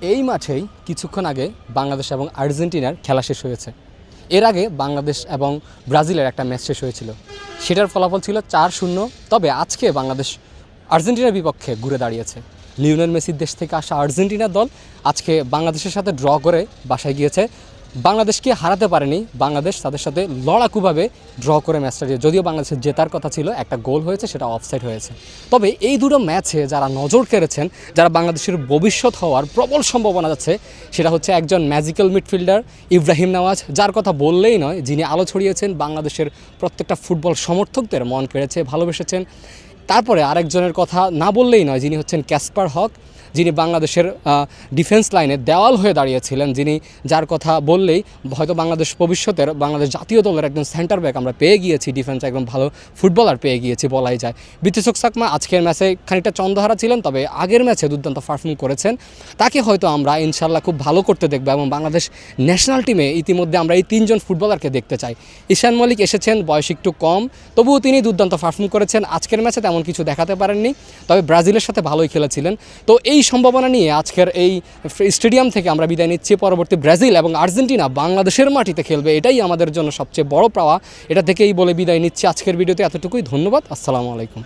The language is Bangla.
এই মাঠেই কিছুক্ষণ আগে বাংলাদেশ এবং আর্জেন্টিনার খেলা শেষ হয়েছে। এর আগে বাংলাদেশ এবং ব্রাজিলের একটা ম্যাচ শেষ হয়েছিল, সেটার ফলাফল ছিল 4-0। তবে আজকে বাংলাদেশ আর্জেন্টিনার বিপক্ষে ঘুরে দাঁড়িয়েছে। লিওনেল মেসির দেশ থেকে আসা আর্জেন্টিনার দল আজকে বাংলাদেশের সাথে ড্র করে বাসায় গিয়েছে। বাংলাদেশকে হারাতে পারেনি, বাংলাদেশ তাদের সাথে লড়াকুভাবে ড্র করে ম্যাচটা দিয়ে, যদিও বাংলাদেশের জেতার কথা ছিল, একটা গোল হয়েছে, সেটা অফসাইড হয়েছে। তবে এই দুটো ম্যাচে যারা নজর কেড়েছেন, যারা বাংলাদেশের ভবিষ্যৎ হওয়ার প্রবল সম্ভাবনা যাচ্ছে, সেটা হচ্ছে একজন ম্যাজিক্যাল মিডফিল্ডার ইব্রাহিম নওয়াজ, যার কথা বললেই নয়, যিনি আলো ছড়িয়েছেন, বাংলাদেশের প্রত্যেকটা ফুটবল সমর্থকদের মন কেড়েছে, ভালোবেসেছেন। তারপরে আরেকজনের কথা না বললেই নয়, যিনি হচ্ছেন ক্যাসপার হক, যিনি বাংলাদেশের ডিফেন্স লাইনে দেওয়াল হয়ে দাঁড়িয়েছিলেন, যার কথা বললেই হয়তো বাংলাদেশ ভবিষ্যতের বাংলাদেশ জাতীয় দলের একজন সেন্টার ব্যাক আমরা পেয়ে গিয়েছি, ডিফেন্স একদম ভালো ফুটবলার পেয়ে গিয়েছি বলাই যায়। বিতিশক সাকমা আজকের ম্যাচে খানিকটা চন্দ্রহারা ছিলেন, তবে আগের ম্যাচে দুর্দান্ত পারফর্ম করেছেন। তাকে হয়তো আমরা ইনশাল্লাহ খুব ভালো করতে দেখব, এবং বাংলাদেশ ন্যাশনাল টিমে ইতিমধ্যে আমরা এই তিনজন ফুটবলারকে দেখতে চাই। ঈশান মলিক এসেছেন, বয়স একটু কম, তবুও তিনি দুর্দান্ত পারফর্ম করেছেন। আজকের ম্যাচে তেমন কিছু দেখাতে পারেননি, তবে ব্রাজিলের সাথে ভালোই খেলেছিলেন। তো এই সম্ভাবনা নিয়ে আজকের এই স্টেডিয়াম থেকে আমরা বিদায় নিচ্ছি। পরবর্তী ব্রাজিল এবং আর্জেন্টিনা বাংলাদেশের মাটিতে খেলবে, এটাই আমাদের জন্য সবচেয়ে বড় পাওয়া। এটা থেকেই বলে বিদায় নিচ্ছি আজকের ভিডিওতে। এতটুকুই, ধন্যবাদ, আসসালামু আলাইকুম।